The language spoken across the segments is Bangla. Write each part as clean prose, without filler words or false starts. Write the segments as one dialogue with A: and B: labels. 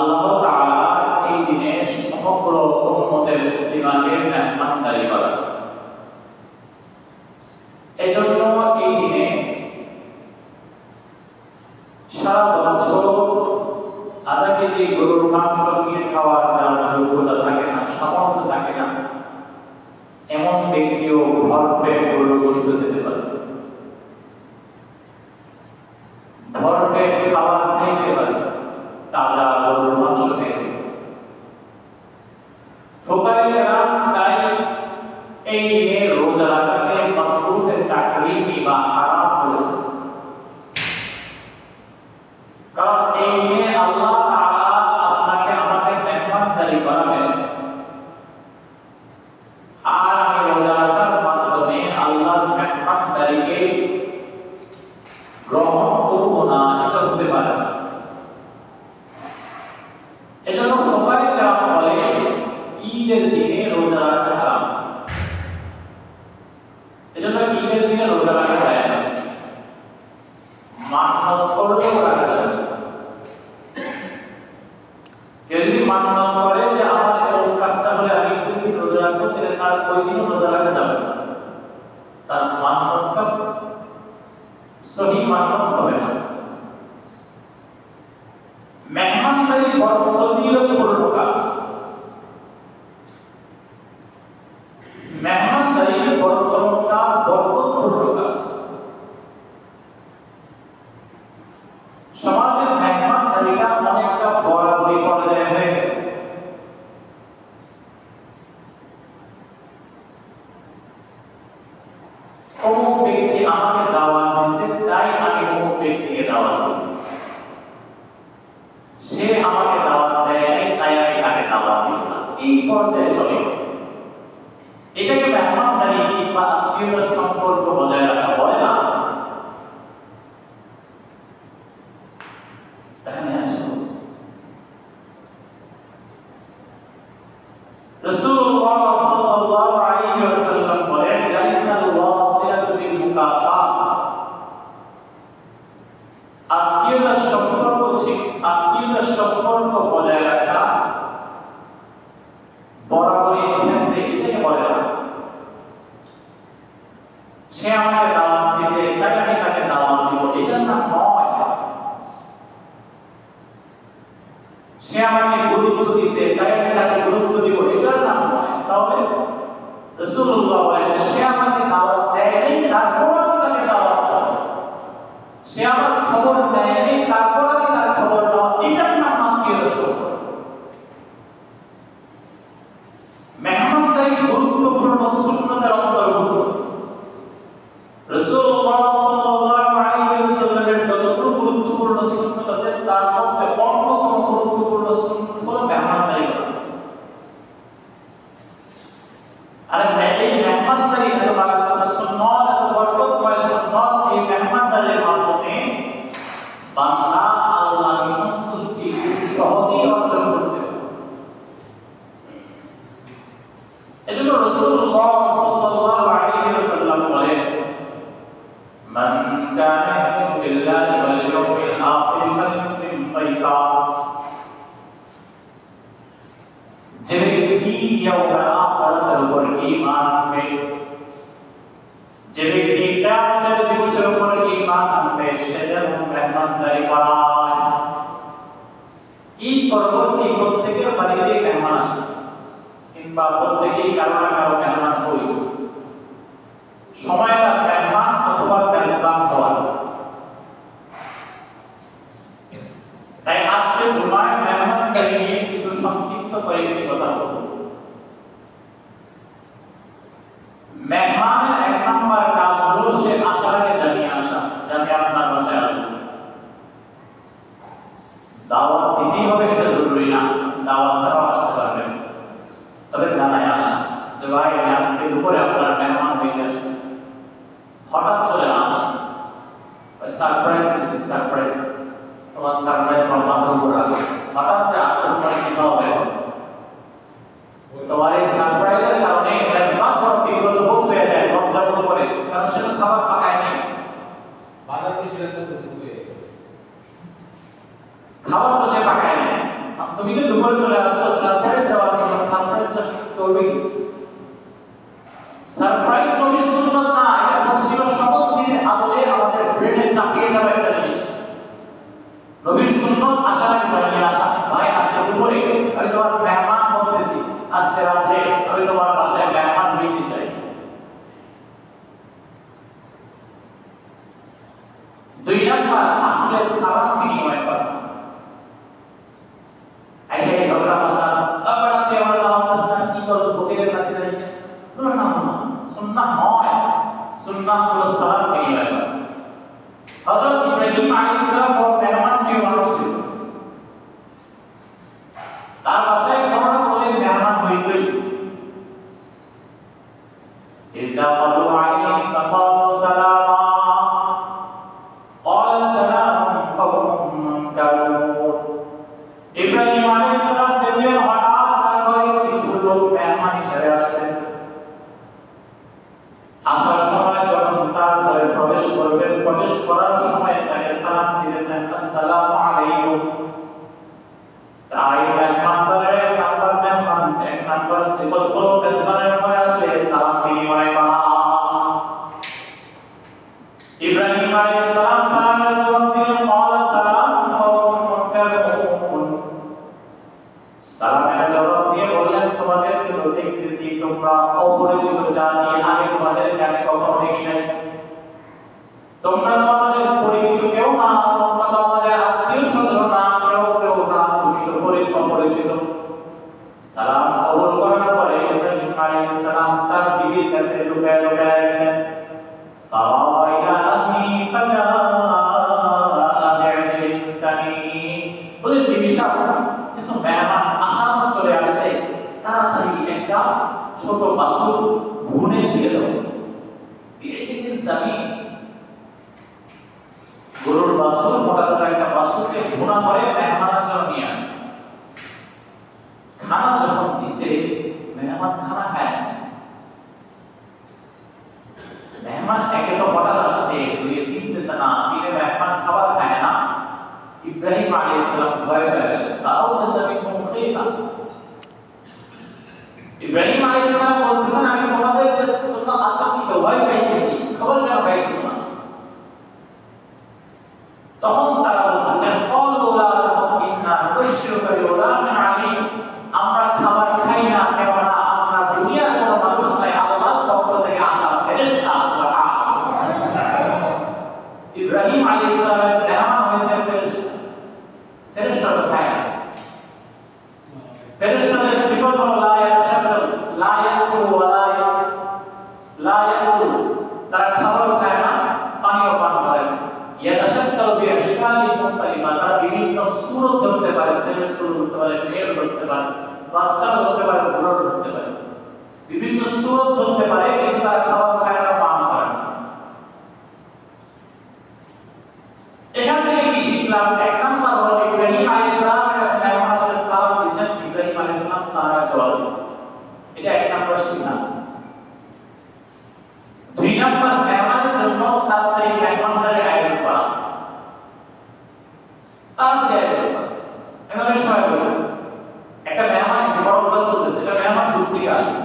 A: আল্লাহ তাআলা এই দিনে সমগ্র উম্মতে মুসলিমাদের মেহমানদারি করেন। এজন্য এই দিনে সারা বছর আধা কেজি গরুর মাংস কিনে খাওয়ার যার যোগ্যতা থাকে না, সামর্থ্য থাকে না, এমন ব্যক্তিও ভরপেট গরুর গোশত খেতে পারে, ভরপেট খাবার খাইতে পারে, তাজা গরুর মাংস খেতে। ফুকাহায়ে কেরাম তাই এই দিনে রোজা রাখাকে মাকরুহে তাহরীমি বা হারাম বলেছে। কারণ এই দিনে আল্লাহ তাআলা আপনাকে আমাকে মেহমানদারি করাবেন, আর আমি রোজা রাখার মাধ্যমে আল্লাহর মেহমানদারিকে গ্রহণ করব না, এটা হতে পারে না। এজন্য ফুকাহায়ে কেরাম বলে ঈদের দিনে রোজা রাখা হারাম। এজন্য ঈদের দিনে রোজা রাখা যায় না, মান্নত করলেও রাখা যায় না। কেউ যদি মান্নত করে যে আমার এই কাজটা হলে আমি 2 দিন রোজা রাখবো, তাহলে তার ওই দিনও রোজা রাখা যাবে না, তার মান্নতটা সহি মান্নত হবে না। মেহমানদারি বড় ফজিলতপূর্ণ কাজ, মেহমানদারি বড় চমৎকার বরকতপূর্ণ কাজ। সমাজের মেহমানদারিটা অনেকটা বরাবরই পর্যায়ে হয়ে গেছে। অমুক ব্যক্তি আমাকে দাওয়াত দিয়েছে, তাই আমি অমুক ব্যক্তিকে দাওয়াত দিই। সে আমাকে দাওয়াত দেয়, তাই আমি তাকে দাওয়াত দিই না, এই পর্যায়ে চলে। এটাকে মেহমানদারি কিংবা আত্মীয়তার সম্পর্ক বজায় রাখা বলে না। এখানে আসুন, রাসূলুল্লাহ সাল্লাল্লাহু আলাইহি ওয়াসাল্লাম বলেন, লাইসাল ওয়াসিলাতু বিল মুকাফা, আত্মীয়তার সম্পর্ক বজায় রাখা বরাবরই ক্ষেত্রে এটাকে বলে না। সে আমাকে দাওয়াত দিয়েছে, তাই আমি তাকে দাওয়াত দিব, এটার নাম নয়। সে আমাকে গুরুত্ব দিয়েছে, তাই আমি তাকে গুরুত্ব দিব, এটার নাম নয়। তাহলে রাসূলুল্লাহ বলেন, সে আমাকে দাওয়াত দেয়নি, তারপর আমি তাকে দাওয়াত দেব। সে আমার খবর নেয়নি, তারপর আমি তার খবর নেব, এটার নাম আত্মীয়তার সম্পর্ক। মেহমানদারি গুরুত্বপূর্ণ সুন্নতের অন্তর্ভুক্ত। রাসূলুল্লাহ সাল্লাল্লাহু আলাইহি ওয়াসাল্লামের যতগুলো গুরুত্বপূর্ণ সুন্নত আছে, তার মধ্যে অন্যতম গুরুত্বপূর্ণ সুন্নত হলো মেহমানদারি করা। আর এই মেহমানদারি এত বড় সুন্নত, এত বরকতময় সুন্নত, এই মেহমানদারির মাধ্যমে বান্দা আল্লাহর সন্তুষ্টি খুব সহজেই অর্জন করতে পারে। এজন্য রাসূলুল্লাহ সাল্লাল্লাহু আলাইহি ওয়াসাল্লাম বলেন, মান কানা ইউমিনু বিল্লাহি ওয়াল ইয়াউমিল আখির ফালইউকরিম ফাইফা। যে ব্যক্তি ইয়াউমুল আখিরাতের উপর ঈমান আনবে, যে ব্যক্তি কিয়ামতের দিবসের উপর ঈমান আনবে, সে যেন মেহমানদারি করায়। ঈদ পরবর্তী প্রত্যেকের বাড়িতে মেহমান আসে, কিংবা প্রত্যেকেই কারো না কারো মেহমান হই। সময়টা মেহমান অথবা মেজবান হওয়ার। তাই আজকে জুমায় মেহমানদারি নিয়ে কিছু সংক্ষিপ্ত কয়েকটি কথা বলব। মেহমানের 1 নম্বর কাজ হলো সে আসার আগে জানিয়ে আসা, জানিয়ে আপনার বাসায় আসবে। দাওয়াত দিতেই হবে এটা জরুরি না, দাওয়াত ছাড়াও আসতে পারবেন, তবে জানাই আসা যে ভাই আজকে দুপুরে আপনার মেহমান হয়ে আসছে। হঠাৎ চলে না আসা, সারপ্রাইজ দিচ্ছি, সারপ্রাইজ, তোমার সারপ্রাইজ মাথার উপর রাখো। হঠাৎ যে আসল পরে কি হবে, তোমার এই সারপ্রাইজের কারণে মেজবান বড় বিব্রত বোধ হয়ে যায়, লজ্জাবোধ করে, কারণ সে তো খাবার পাকায় নাই। খাবার তো সে পাকায় নাই, তুমি তুমি যে দুপুরে চলে আসছো সারপ্রাইজ দেওয়ার জন্য, সারপ্রাইজ করবে কি? সারপ্রাইজ নবীর সুন্নাত না, এটা বসেছিল সংস্কৃতির আদলে আমাদের ব্রেনে চাপিয়ে দেওয়া একটা জিনিস। নবীর সুন্নাত আসার আগে জানিয়ে আসা, ভাই আজকে দুপুরে আমি তোমার মেহমান বলতেছি, আজকে রাতে আমি তোমার বাসায় মেহমান হইতে চাই। দুই নাম্বার আসলে সালাম বিনিময় করা। আইসা ঝগড়া মাসা আবার আপনি আমার নাম আসেন কি করছ বকিরের কাছে যাই, বলো না না সুন্নাহ নয়, সুন্নাহ হলো সালাম বিনিময় করা। হযরত ইব্রাহিম আলাইহিস সালাম বড় মেহমান প্রিয় মানুষ ছিল, তার বাসায় কোনো না কোনো মেহমান হইতই। ইযা ক্বালু আলাইহি ফাকালু সালামা ক্বালা সালামুন কওমুন মুনকারুন। ইব্রাহিম আলাইহিস সালাম দেখলেন হঠাৎ তার ঘরে কিছু লোক মেহমান হিসেবে আসছে। আসার সময় যখন তার ঘরে প্রবেশ করবেন, প্রবেশ করার সময় তাকে সালাম দিয়েছেন, আসসালামু আলাইকুম। তাই এক নাম্বার সিফত হলো তেজবানের পরে আছে সালাম বিনিময় করা। ইব্রাহিম আলাইহিস সালাম সালামের জবাব দিলেন, ক্বালা সালামুন কওমুন মুনকারুন। সালামের জবাব দিয়ে বললেন, তোমাদেরকে তো দেখতেছি তোমরা অপরিচিত জাতি, আগে তোমাদের জ্ঞানে কখনো দেখি নাই, তোমরা তো আমাদের পরিচিত কেউ না, তোমরা তো আমাদের আত্মীয় স্বজন না, কেউ না, তুমি তো অপরিচিত। সালাম কবুল করার পরে ইব্রাহিম আলাইহিস সালাম তার বিবির কাছে লুকায় লুকায় গেছেন। ফাওয়াইলা আনি ফাজা বিআজলিন সামিন, বলে বিবি সাহেব কিছু মেহমান আচানক চলে আসছে, তাড়াতাড়ি একটা ছোট বাছুর ভুনে দিয়ে দাও। বিআজলিন সামিন, গরুর বাছুর, মোটা তাজা একটা বাছুরকে ভুনা করে মেহমানের জন্য নিয়ে আসে। খানা যখন দিছে, মেহমান খানা খায়, মেহমান একে তো হঠাৎ আসছে, দুইয়ে চিনতেছে না, তিনে মেহমান খাবার খায় না। ইব্রাহিম আলাইহিস সালাম ভয় পেয়ে গেলেন, তাও মুসলিম মুখিফা। ইব্রাহিম আলাইহিস সালাম বলতেছেন, আমি তোমাদের জন্য আতঙ্কিত, ভয় পাইতেছি, খবর কেন পাইতেছি না? তখন তারা বলতেছেন, ক্বালু লা তাকুম ইন্না নুবাশশিরুকা বিগুলামিন আলীম, আমরা খাবার খাই না, কেননা আমরা দুনিয়ার কোনো মানুষ নয়, আল্লাহর পক্ষ থেকে আসা ফেরেশতা। ইব্রাহিম আলাইহিস সালামের মেহমান হয়েছে ফেরেশতা। ফেরেশতা তো খায় না। ফেরেশতাদের সিফত হলো লা ইয়াশাবু লা ইয়াকুলু ওয়া লা ইয়াকুলু, তারা খাবারও খায় না, পানিও পান করে না। ইয়াতাশাক্কালু বিআশকালিন মুখতালিফা, তারা বিভিন্ন সূরত ধরতে পারে, ছেলের সূরত ধরতে পারে, মেয়ের ধরতে পারে, বাচ্চাও ধরতে পারে, বুড়োর ধরতে পারে, বিভিন্ন সূরত ধরতে পারে, কিন্তু তারা খাবার খায় না, পান করে না। এখান থেকে কি শিখলাম? এক নাম্বার হলো ইব্রাহিম আলাইহিস সালামের কাছে মেহমান এসে সালাম দিয়েছেন, ইব্রাহিম আলাইহিস সালাম সালামের জবাব দিয়েছেন, এটা এক নাম্বার শিখলাম। দুই নাম্বার, মেহমানের জন্য তাড়াতাড়ি মেহমানদারি আয়োজন করা, তাড়াতাড়ি আয়োজন করা। এখানে সবাই বলে একটা মেহমান এসে বড় কথা চলতেছে, এটা মেহমান দূর থেকে আসে,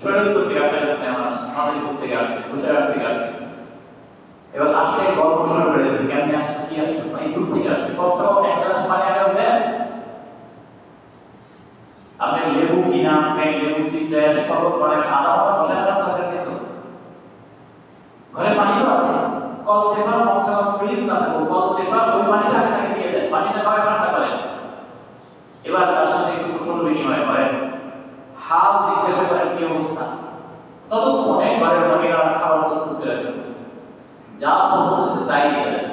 A: শরীরপুর থেকে আপনার কাছে মেহমান আসছে, মাদারীপুর থেকে আসছে, গুজরাট থেকে আসছে। এবার আসলে গল্প শুরু করে দিয়েছে, কেমনি আসছে, কি আসছে, এই দূর থেকে আসছে, কমসে কম এক গ্লাস পানি আগে দেন। আপনি লেবু কিনা, আপনি লেবু চিনতে শরবত করেন, আধা ঘন্টা বসে থাকেন, কিন্তু ঘরে পানি তো আছে, কল চেপার, কমসে কম ফ্রিজ না থাকুক, কল চেপার ওই পানিটা আগে দিয়ে দেন, পানিটা খাওয়া ঠান্ডা করেন। এবার তার সাথে একটু কুশল বিনিময় করেন, হাল জিজ্ঞাসা করেন কি অবস্থা। ততক্ষণে ঘরের মহিলা খাবার প্রস্তুত করে দেবেন, যা পছন্দ হচ্ছে তাই দিয়ে দেন।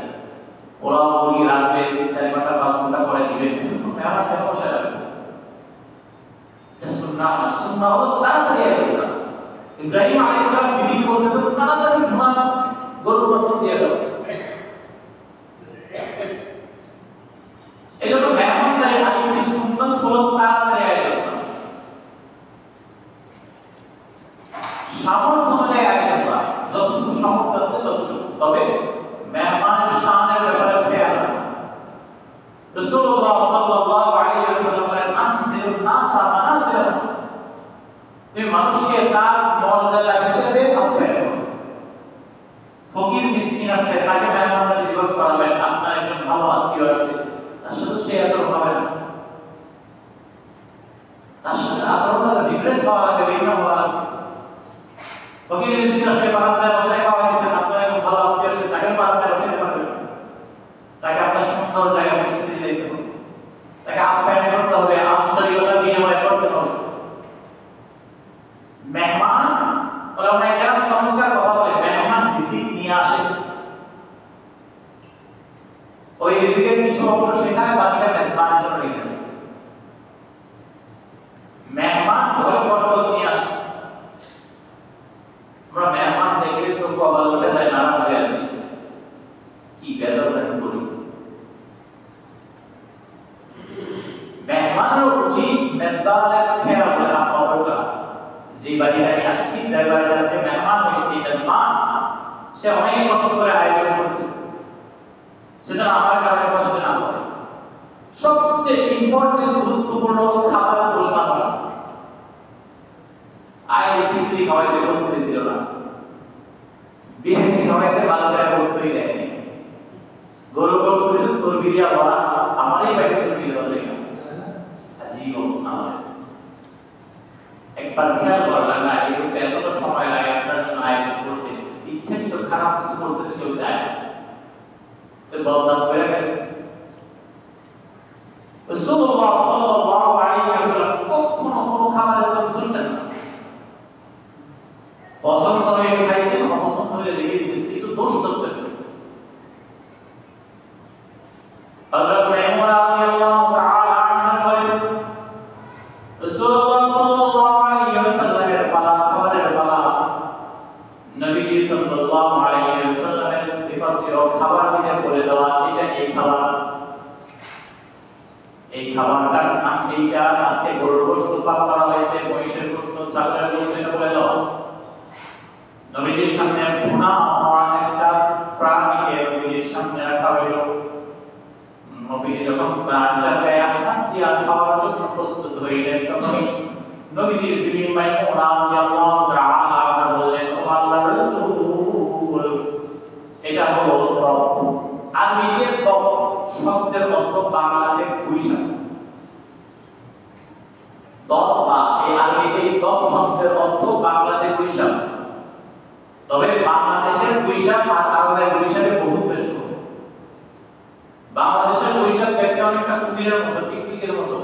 A: পোলাও মুরগি রাখবে, 4 ঘন্টা 5 ঘন্টা পরে দিবে, কিন্তু মেহমান কেন বসে রাখবে? এটা সুন্নাহ, সুন্নাহ হলো তাড়াতাড়ি আয়োজন করা। ইব্রাহিম আলাইহিস সালাম বিবিকে বলতেছেন, তাড়াতাড়ি ঘুমান, গরুর গোশত দিয়ে দাও। এজন্য মেহমানদারি আরেকটি সুন্নাত হলো তাড়াতাড়ি আয়োজন করা, সামর্থ্য অনুযায়ী আয়োজন করা, যতটুকু সামর্থ্য আছে ততটুকু। তবে মেহমানের শানের ব্যাপারে খেয়াল রাখা। রাসূলুল্লাহ সাল্লাল্লাহু আলাইহি তুমি মানুষকে তার মর্যাদা হিসেবে আপ্যায়ন করো। ফকির মিসকিন আছে, তাকে মেহমানদারি যেভাবে করাবেন, আপনার একজন ভালো আত্মীয় আছে, তার সাথে সেই আচরণ হবে না। তার সাথে আচরণটা ডিফারেন্ট হওয়া লাগে, ভিন্ন হওয়া লাগে। ফকির মিসকিন আছে, বারান্দায় বসে খাওয়া দিচ্ছেন, আপনার একজন ভালো আত্মীয় আছে, তাকে বারান্দায় বসাতে পারবেন, তাকে আপনার সুন্দর জায়গায় বসতে দিতে হবে, তাকে আপ্যায়ন করতে হবে, আন্তরিকতা বিনিময় করতে হবে। মেহমান ওলামা কেরাম চমৎকার কথা বলে, মেহমান রিজিক নিয়ে আসে, ওই রিজিকের কিছু অংশ শেখায়, বাকিটা মেজবানের জন্য রেখে দেয়। মেহমান ঘরে বরকত নিয়ে আসে। আমরা মেহমান দেখলে চোখ কপাল উঠে যায়, নারাজ হয়ে যায়, কি বেজাল জানি করি। মেহমানের উচিত মেজবানের খেয়াল রাখা, কদর যে বাড়িতে আমি আসছি, যে বাড়িতে আজকে মেহমান হয়েছি, মেজবান, সে অনেক কষ্ট করে আয়োজন করতেছে, সেজন্য আমার কারণে কষ্ট না হয়। সবচেয়ে ইম্পর্টেন্ট গুরুত্বপূর্ণ খাবারের ঘোষণা করা। আগে খিচুড়ি খাওয়াইছে, বসতে ছিল না, বিরিয়ানি খাওয়াইছে, ভালো করে বসতেই দেয়নি, গরু গোশত দিয়েছে চর্বি দিয়া ভরা, আমারই বাড়িতে চর্বি দেওয়া যায় না, আজীব অবস্থা আমাদের। একবার খেয়াল করলাম না, এরকম এতটা সময় লাগে আপনার জন্য আয়োজন করছে, ইচ্ছাকৃত খারাপ কিছু করতে তো কেউ চায় না, তো বদনাম করে গেল। রাসূলুল্লাহ সাল্লাল্লাহু আলাইহি ওয়াসাল্লাম কখনো কোনো খাবারের দোষ ধরতেন না। পছন্দ হলে খাইতেন, অপছন্দ হলে রেখে দিতেন, কিন্তু দোষ ধরতেন না। হযরত মাইমুনা রাদিয়াল্লাহু তাআলা আনহা বলেন, রাসূলুল্লাহ সাল্লাল্লাহু আলাইহি ওয়াসাল্লামের পালা, খাবারের পালা, নবীজি সাল্লাল্লাহু আলাইহি ওয়াসাল্লামের সিফাত ছিল খাবার দিতে বলে দেওয়া, এটা এই খাবার, এই খাবারটার নাম এইটা, আজকে গরুর গোশত পাক করা হয়েছে, মহিষের গোশত, ছাগলের গোশত, এটা বলে দেওয়া। নবীজির সামনে ভুনা হওয়া একটা প্রাণীকে নবীজির সামনে রাখা হইল। নবীজি যখন প্রাণটা গায়ে হাত দিয়া খাওয়ার জন্য প্রস্তুত হইলেন, তখন নবীজির বিবি মাইমুনা রাদিয়াল্লাহু তাআলা বললেন, ও আল্লাহর রাসূল, এটা হলো তব। আরবিতে তব শব্দের অর্থ বাংলাতে গুইশাক। তব বা এই আরবিতে তব শব্দের অর্থ বাংলাতে গুইশাক, তবে বাংলাদেশের গুইশাক আর আরবের গুইশাকে বহুত বেশ কম। বাংলাদেশের গুইশাক দেখতে অনেকটা কুমিরের মতো, টিকটিকের মতো,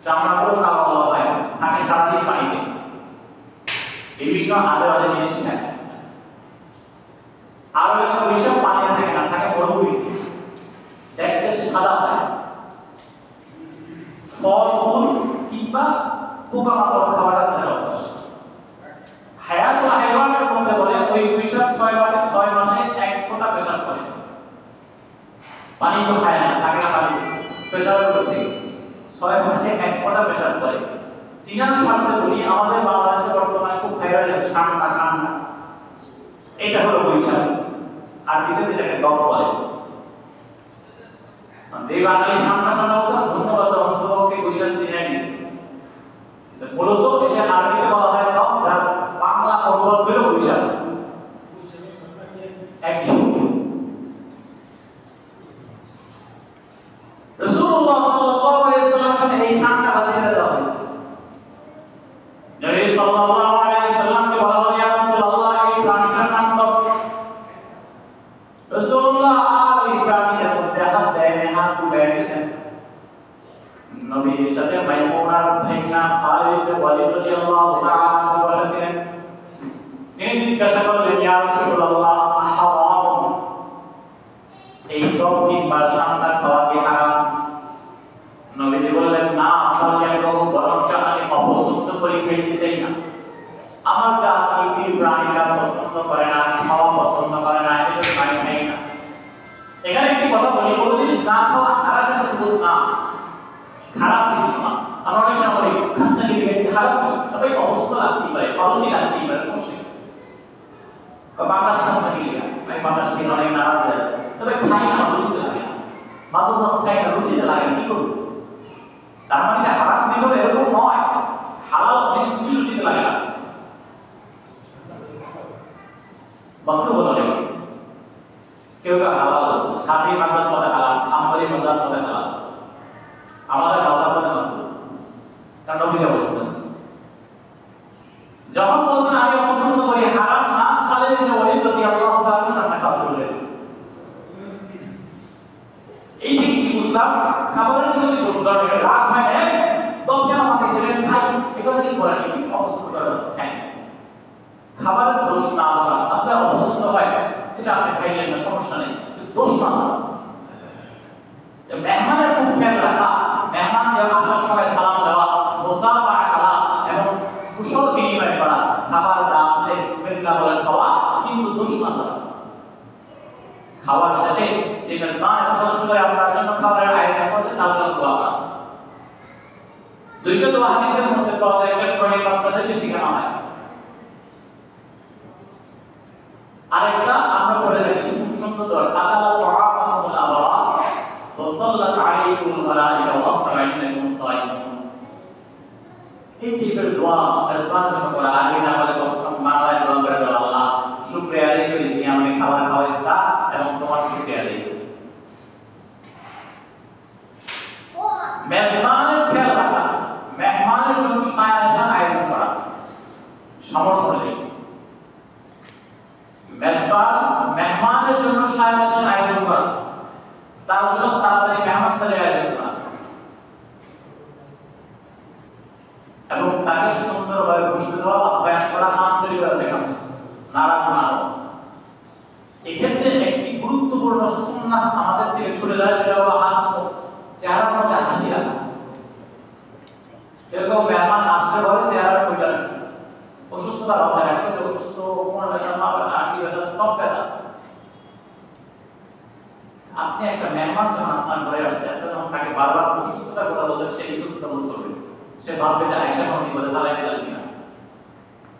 A: চামড়াগুলো কালো কালো হয়, থাকে সারাদিন পানিতে, বিভিন্ন আজে বাজে জিনিস খায়। আরবের গুইশাক পানিতে থাকে না, থাকে মরুভূমিতে, দেখতে সাদা হয়, ফল ফুল কিংবা পোকামাকড় খাওয়াটা তাদের অভ্যাস। হায়াতুল হাইওয়ানের মধ্যে বলে ওই গুইশাক 6 মাসে 1 ফোঁটা পেশাব করে, পানি তো খায় না, থাকে না পানি, পেশাবের করতে 6 মাসে 1 ফোঁটা পেশাব করে। চীনার সামনে বলি, আমাদের বাংলাদেশে বর্তমানে খুব ভাইরাল সান্না, এটা হলো গুইশাক, আর দিতে যেটাকে দম বলে। যে বাঙালি সামনা বলছে, ধন্যবাদ অন্ততপক্ষে গুইশাক চিনে গেছে। মূলত এটা আরবিতে বলা হয় দম, যার বাংলা অনুবাদ হলো গুইশাক। রাসূলুল্লাহ সাল্লাল্লাহু আলাইহি ওয়াসাল্লামের সাথে এই শানটা বাজিয়ে দেওয়া হয়েছে। নবী সাল্লাল্লাহু আলাইহি ওয়াসাল্লামকে বলা হলো, ইয়া রাসূলুল্লাহ, এই প্রাণীটার নাম দব। রাসূলুল্লাহ আর এই প্রাণীটার মধ্যে হাত দেন, হাত উঠায় দিয়েছেন। নবীর সাথে মাইমুনার ভাইনা খালিদ বিন ওয়ালিদ রাদিয়াল্লাহু তাআলা আনহু বসেছিলেন। তিনি জিজ্ঞাসা করলেন, ইয়া রাসূলুল্লাহ, হারাম, এই দব কিংবা শানটা খাওয়া কি হারাম? নবীজি বললেন, না, বরং আমি অপছন্দ করি, খেতে চাই না। আমার জাত এই প্রাণীরা পছন্দ করে না, খাওয়া পছন্দ করে না, এটা আমি খাই না। এখানে একটি কথা বলি, কোন জিনিস না খাওয়া খারাপ সুবুত না, খারাপ জিনিস না। আমরা অনেক সময় বলি খাসনা কি খারাপ, তবে অপছন্দ লাগতেই পারে, অরুচি লাগতেই পারে, সমস্যা নেই। বাংলাদেশ খাসনা কি আমি বাংলাদেশ থেকে অনেক নারাজ হয়, তবে খাই না, রুচিতে লাগে না, মাদক মাছ খাই না, রুচিতে লাগে, কি করবো? তার মানে হারাম দিল এরকম নয়, হালাল অনেক কিছু রুচিতে লাগে না বকরু বলে কেউ কেউ হালাল আছে শাফি মাযহাব বলে হালাল হাম্বলি মাযহাব বলে হালাল আমাদের মাযহাব বলে মাকরুহ কারণ নবী বলেছেন যখন বলছেন আমি অপছন্দ করি হারাম না খালিদ ইবনে ওয়ালিদ রাদিয়াল্লাহু তাআলা সামনে খাওয়া শুরু করেছে এই থেকে কি বুঝলাম খাবারের দিকে যদি দোষ ধরে রাগ হয় তো কেন আমাকে ছেড়ে খাই এগুলো কিছু বলে না অপছন্দ করে আছে খাই খাবারের দোষ না ধরা আপনার অপছন্দ হয় এটা আপনি খাইলেন না সমস্যা নেই দোষ না মেহমানের খুব খেয়াল রাখা মেহমান যে আসার সময় সালাম দেওয়া মুসাফা করা এবং কুশল বিনিময় করা খাবার যা আছে বিসমিল্লাহ বলে খাওয়া কিন্তু দোষ না করা খাওয়ার শেষে যে মেজবান এত কষ্ট করে আপনার জন্য খাবারের আয়োজন করছে তার জন্য দোয়া করা দুইটা দোয়া হাদিসের মধ্যে পাওয়া যায় একটা কোরআনে বাচ্চাদেরকে শেখানো হয় আরেকটা আমরা পড়ে থাকি খুব সুন্দর দোয়া আকালা তুআমাহুল আবরার ওয়া সাল্লাত আলাইহিমুল মালাইকা ওয়া আফরাইনাকুমুস সাইমুন এই টাইপের দোয়া মেজবান জন্য করা আগে না বলে কসম বাংলায় দোয়া করে দাও আল্লাহ শুকরিয়া আদায় করি যিনি আমাকে খাবার খাওয়াই তা এবং তোমার শুকরিয়া আদায় করি মেজবানের খেয়াল রাখা মেহমানের জন্য সায়ান আয়োজন করা সামর্থ্য নেই মেজবান মেহমানের জন্য সায়ান আয়োজন করা তার জন্য তাড়াতাড়ি মেহমানদারি আয়োজন করা এবং তাকে সুন্দরভাবে বসতে দেওয়া আপ্যায়ন করা আন্তরিকতা দেখানো নারাজ না হওয়া এক্ষেত্রে একটি গুরুত্বপূর্ণ সুন্নাত আমাদের থেকে ছুটে যায় সেটা হলো হাসি চেহারার মধ্যে হাসি রাখা এরকম মেহমান আসলে বলে চেহারার মধ্যে অসুস্থতা হবে আসলে অসুস্থ কোন ব্যথা পাবে না কি ব্যথা সব ব্যথা আপনি একটা মেহমান যখন আপনার ঘরে আসছে আপনি যখন তাকে বারবার অসুস্থতার কথা বললে সে ইতস্ততা বোধ করবে সে ভাববে যে আয়েশা মনে বলে তালাই দিলাম কিনা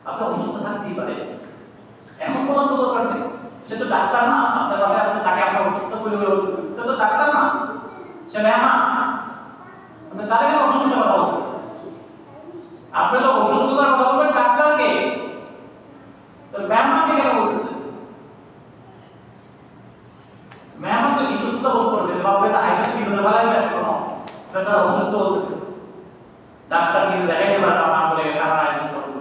A: আপনি অসুস্থ থাকতেই পারে এখন পর্যন্ত দরকার নেই সে তো ডাক্তার না আপনার বাসায় আসছে তাকে আপনার অসুস্থ বলে বলতেছেন সে তো ডাক্তার না সে মেহমান আপনি তার কেন অসুস্থতার কথা বলতেছেন আপনি তো অসুস্থতার কথা বলবেন ডাক্তারকে তো মেহমানকে কেন বলতেছেন মেহমান তো ইতস্ততা বোধ করবে ভাববে যে আয়েশা কি বলে ভালো লাগে কোনো বেচারা অসুস্থ বলতেছে ডাক্তার কি দেখাইতে পারে না বলে কারণ আয়োজন করব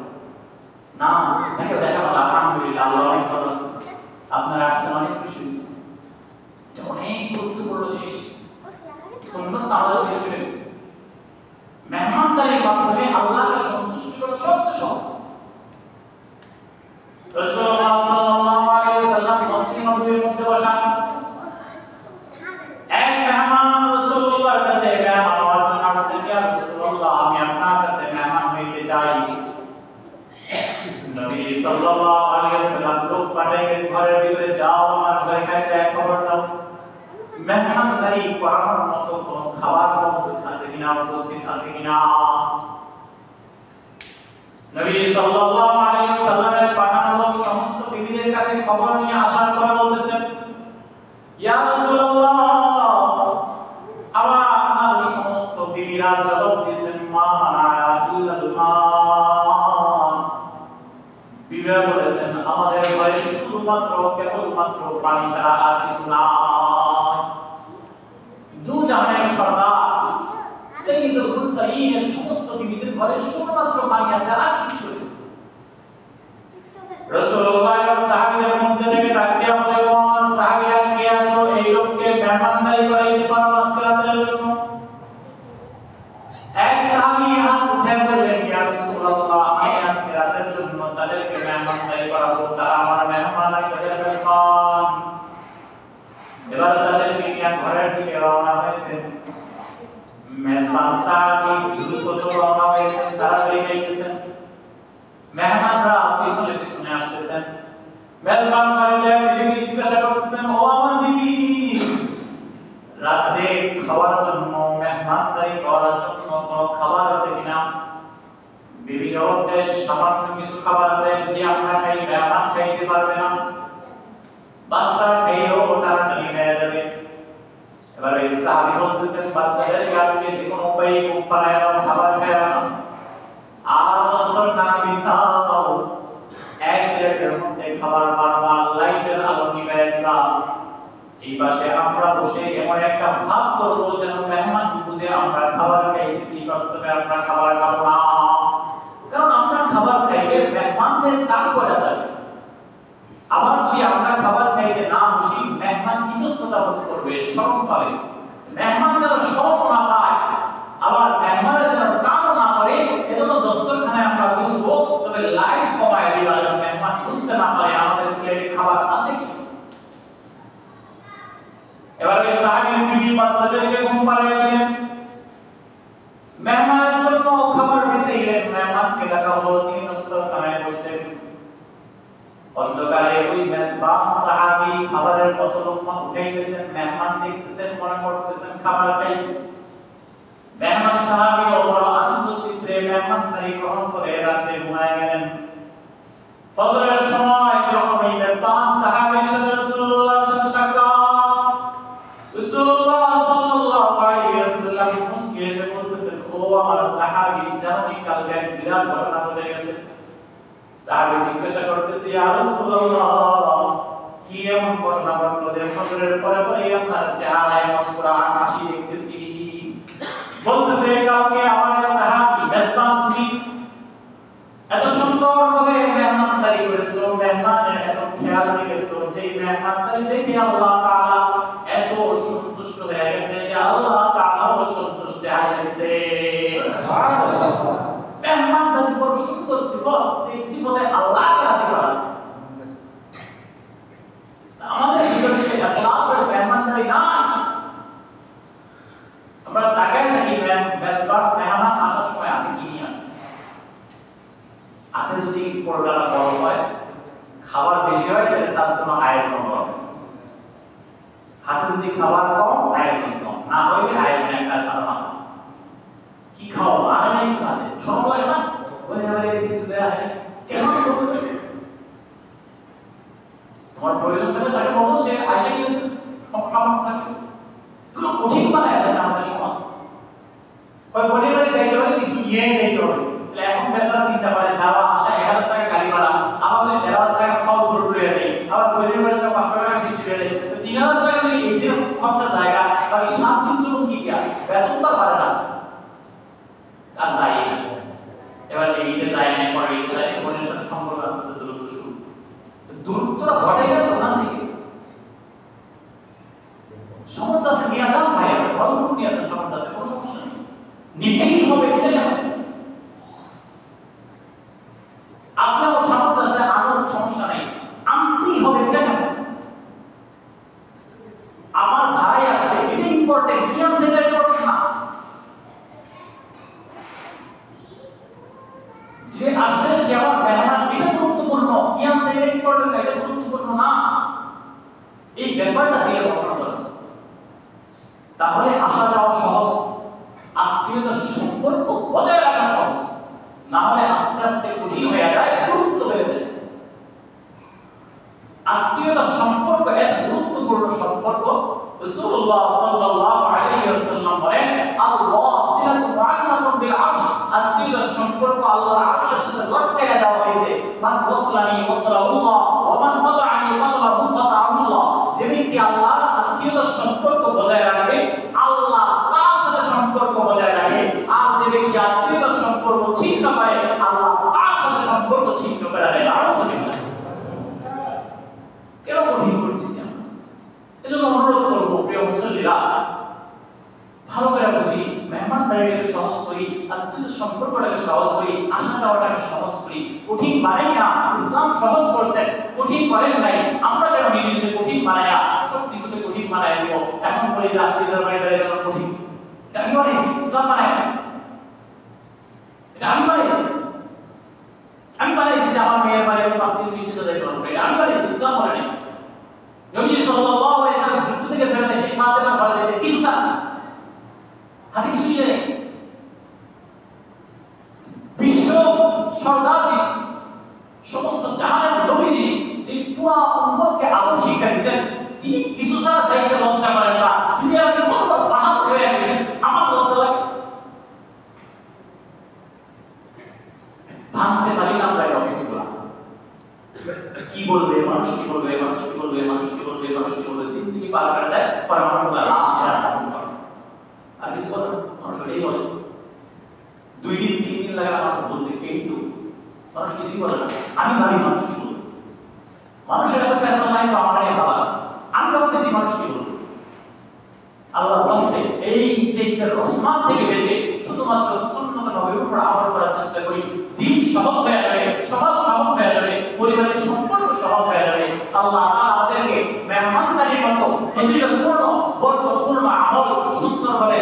A: না তাকে দেখা বলা আলহামদুলিল্লাহ আল্লাহ অনেক ভালো আছে আপনার আসছেন অনেক খুশি হয়েছে এটা অনেক গুরুত্বপূর্ণ জিনিস সুন্নাত আমাদের শেষ হয়ে গেছে মেহমানদারির মাধ্যমে আল্লাহকে সন্তুষ্ট করা সবচেয়ে সহজ রাসূলুল্লাহ সাল্লাল্লাহু আলাইহি ওয়াসাল্লাম মুসলিম নবীর মধ্যে বসা এক মেহমান রাসূলুল্লাহর কাছে মেহমান হওয়ার জন্য আসছেন ইয়া রাসূলুল্লাহ আমি আপনার কাছে মেহমান হইতে চাই নবী সাল্লাল্লাহু আলাইহি ওয়াসাল্লাম লোক পাঠাইলেন ঘরের ভিতরে যাও আমার ঘরে খাইতে এক খবর দাও মেহমানদারি করার মতো কোনো খাবার মজুদ আছে কিনা উপস্থিত আছে কিনা নবী সাল্লাল্লাহু আলাইহি ওয়াসাল্লামের পাঠানো লোক সমস্ত বিবিদের কাছে খবর নিয়ে আসার পরে বলতেছেন ইয়া রাসূলুল্লাহ আমার সমস্ত বিবিরা জবাব দিয়েছেন মা মানা ইলাল মা বিবিরা বলেছেন আমাদের ঘরে শুধুমাত্র কেবলমাত্র পানি ছাড়া আর কিছু না দু জাহানের সরদার সাইয়্যিদুল মুরসালিনের সমস্ত বিবিদের ঘরে শুধুমাত্র পানি আছে আর কিছু নেই রাসূলুল্লাহ সাহাবীদের মধ্যে থেকে ডাক দিয়া বললেন সাহাবীরা কে আছো এই লোককে মেহমানদারি করাইতে পারো আজকে রাতের জন্য এক সাহাবী হাত উঠে বললেন ইয়া রাসূলুল্লাহ আমি আজকে রাতের জন্য তাদেরকে মেহমানদারি করাবো তারা আমার মেহমান আর তাদের মেহমান এবার তাদেরকে নিয়ে ঘরের দিকে রওনা হয়েছে মেজবান সাহাবী দ্রুত রওনা হয়েছে তারা বেরিয়ে গেছেন মেহমানরা পিছনে পিছনে আসতেছেন মেজবান ঘরে বিবি জিজ্ঞাসা করতেছেন ও আমার বিবি রাতে খাওয়ার জন্য মেহমানদারি করার জন্য কোনো খাবার আছে কিনা বিবি জবাব দেয় সামান্য কিছু খাবার আছে যদি আমরা খাই মেহমান খাইতে পারবে না বাচ্চা খাইলেও ওটা নিয়ে হয়ে যাবে এবার এই সাহাবী বলতেছেন বাচ্চাদের কাছে যে কোনো উপায়ে মুখ পাড়ায় খাবার খায় না আর অবস্থা দস্তরখানা বিছাও, এক প্লেটের মধ্যে খাবার বানাবা, লাইটের আলো নিভাইয়া দিবা। এই পাশে আমরা বসে এমন একটা ভাব করবো যেন মেহমান বুঝে আমরা খাবার খাইতেছি, বাস্তবে আমরা খাবার খাবো না। কারণ আমরা খাবার খাইলে মেহমানদের টাকা করা যাবে। আবার যদি আমরা খাবার খাইতে না বসি, মেহমান ইতস্ততা বোধ করবে, শরম পাবে। মেহমান যেন শরম না পায়, আবার মেহমানের যেন টানও না করে, এজন্য দস্তরখানায় আমরা বসবো, তবে লাইট কমায় দিবা যেন মেহমান বুঝতে না পারে আমাদের প্লেটে খাবার আছে কি। এবারে সাহাবীর বিবি বাচ্চাদেরকে ঘুম পাড়িয়ে দিলেন, মেহমানের জন্য খাবার বিছাইলেন, মেহমানকে ডাকা হলো, তিনি দস্তরখানায় বসলেন। অন্ধকারে ওই মেজবান সাহাবী খাবারের কত লোকমা উঠাইতেছেন, মেহমান দেখতেছেন, মনে করতেছেন খাবার খাইতেছেন। মেহমান সাহাবী বড় আনন্দ চিত্রে মেহমানদারি গ্রহণ করে রাতে ঘুমায় গেলেন। ফজরের সময় যখন ওই মেজবান সাহাবীর সাথে রাসূলুল্লাহর সাথে সাক্ষাৎ, রাসূলুল্লাহ সাল্লাল্লাহু আলাইহি ওয়াসাল্লাম মুস্কি এসে বলতেছেন, ও আমার সাহাবী, জানি কালকে এক বিরাট ঘটনা ঘটে গেছে। সাহাবী জিজ্ঞাসা করতেছে, ইয়া রাসূলুল্লাহ, কি এমন ঘটনা ঘটলো যে ফজরের পরে পরে আপনার চেহারায় মুস্কুরান হাসি দেখতেছি? বলতেছে, কালকে আমার সাহাবী মেজবান, তুমি এত সুন্দরভাবে মেহমানদারি করেছো, মেহমানের এত খেয়াল রেখেছো, যে মেহমানদারি দেখে আল্লাহ তাআলা এত সন্তুষ্ট হয়ে গেছে যে আল্লাহ তাআলাও সন্তুষ্ট হয়ে গেছে। সুবহানাল্লাহ। মেহমানদারি বড় সুন্দর সিফত, এই সিফতে আল্লাহকে রাজি করা। আমাদের জীবনে ইখলাস আর মেহমানদারি নাই। আমরা তাকাই থাকি মেজবান মেহমান আসার সময় আপনি কি নিয়ে আসেন। আপনি যদি পরোটাটা বড় হয়, খাবার বেশি হয়, তাহলে তার জন্য আয়োজন করা হবে। হাতে যদি খাবার কম, আয়োজন কম, না হইলে আয়োজন একটা সাধারণ কি খাও আর নাই সাথে সব হয় না, বলে না এসে শুয়ে আছে কেন করবে। তোমার প্রয়োজন থাকলে তাকে বলো, সে আসে কি খাবার থাকে। এগুলো কঠিন বানায় গেছে আমাদের সমাজ। ওই পরিবারে যাইতে হলে কিছু নিয়ে যাইতে হবে। এখন বেচারা চিন্তা করে যাওয়া আসা 1000 টাকা গাড়ি ভাড়া, আমাদের 1000 টাকা ফল ফুল রয়ে যায়, আবার পরিবারে যা 500 টাকা বৃষ্টি বেড়ে যায়, 3000 টাকা যদি একদিন খরচা জায়গা তাহলে 7 দিন চলুন কি বেতন তো পারে না, কাজ যায় না। এবার এইটা যায় না, পরে এইটা যায়, মনের সাথে সম্পর্ক আস্তে আস্তে দূরত্ব শুরু। দূরত্বটা ঘটে গেল ওখান থেকে। সমর্থ আছে নিয়ে যান ভাই, গল্প নিয়ে যান, সমর্থ আছে, কোনো সমস্যা নেই, নিতেই হবে, এটা কেন আপনার সামর্থ্য আছে, আমার সমস্যা নেই, আনতেই হবে, এটা কেন। আমার ভাই আছে, এটা ইম্পর্টেন্ট, কি আছে এটা ইম্পর্টেন্ট না। যে আসছে সে আমার মেহমান, এটা গুরুত্বপূর্ণ, কি আছে এটা ইম্পর্টেন্ট, এটা গুরুত্বপূর্ণ না। এই ব্যাপারটা দিয়ে বসানো দরকার, তাহলে আসা যাওয়া সহজ, আত্মীয়তার সম্পর্ক বজায় রাখা সহজ। না হলে আস্তে আস্তে কঠিন হয়ে যায়, গুরুত্ব বেড়ে যায়। আত্মীয়তার সম্পর্ক এত গুরুত্বপূর্ণ সম্পর্ক, রাসূলুল্লাহ সাল্লাল্লাহু আলাইহি ওয়াসাল্লাম বলেন, আল-ওয়াসিলাতু মুআল্লাকুন বিল আরশ, আত্মীয়তার সম্পর্ক আল্লাহর আরশের সাথে লটকায়া দেওয়া হয়েছে। মান ওয়াসলানি ওয়াসলাহুল্লাহ ওয়া মান কাতাআনি কাতাআহু কাতাআহুল্লাহ। যে ব্যক্তি আল্লাহর আত্মীয়তার সম্পর্ক বজায় রাখবে, আল্লাহ তার সাথে সম্পর্ক বজায় রাখে। আর যে ব্যক্তি আত্মীয়তার সম্পর্ক ছিন্ন করে, আল্লাহ তার সাথে সম্পর্ক ছিন্ন করে দেয়। আলহামদুলিল্লাহ। কেন কঠিন করতেছি আমরা? এজন্য অনুরোধ করবো প্রিয় মুসল্লিরা, ভালো করে বুঝি, মেহমানদারিটাকে সহজ করি, আত্মীয়তার সম্পর্কটাকে সহজ করি, আসা যাওয়াটাকে সহজ করি। কঠিন বানাই না, ইসলাম সহজ করছেন, কঠিন করেন নাই। আমরা কেন নিজে নিজে কঠিন বানাইয়া সব কিছুকে কঠিন বানাই দিব? এখন বলি যে আত্মীয়দের বাড়ি বেড়ে গেল কঠিন, এটা আমি বানাইছি, ইসলাম বানাই না, এটা আমি বানাইছি। আমি বানাইছি যে আমার মেয়ের বাড়ি 5 দিন নিচে চলে যাবে, এটা আমি বানাইছি, ইসলাম বলে নাই। নবী সাল্লাল্লাহু আলাইহি ওয়াসাল্লাম যুদ্ধ থেকে ফেরত এসে ফাতেমা ঘরে যেতে কিছু চান, হাতে কিছুই নেই। বিশ্ব সরদারজি, সমস্ত জাহানের নবীজি, যে পুরো উম্মতকে আদব শিক্ষা দিয়েছেন, তিনি কিছু ছাড়া যাইতে লজ্জা করেন না। তিনি আপনি কত বাহাদুর হয়ে গেছেন, আমার লজ্জা লাগে। ভাঙতে পারি না আমরা এই অস্ত্রগুলা। কি বলবে মানুষ, কি বলবে মানুষ, কি বলবে মানুষ, কি বলবে মানুষ, কি বলবে, জিন্দগি পার করে দেয়, পরে মানুষ বলে লাশ খেলা দাফন করে, আর কিছু বলে না, মানুষ এই বলে। 2 দিন 3 দিন লাগে না মানুষ বলতে, কিন্তু মানুষ কিছুই বলে না। আমি ভাবি মানুষ কি বলবে, মানুষের এত পেশা নাই তো আমার নিয়ে ভাবা, আমি ভাবতেছি মানুষ কি বলবে। আল্লাহ বলছে এই ইত্তেকার ওসমান থেকে বেঁচে শুধুমাত্র সুন্নত নবীর উপর আমল করার চেষ্টা করি, দিন সহজ হয়ে যাবে, সমাজ সহজ হয়ে যাবে, পরিবারের সম্পর্ক সহজ হয়ে যাবে। আল্লাহ আমাদেরকে মেহমানদারির মতো ফজিলতপূর্ণ বরকতপূর্ণ আমল সুন্দরভাবে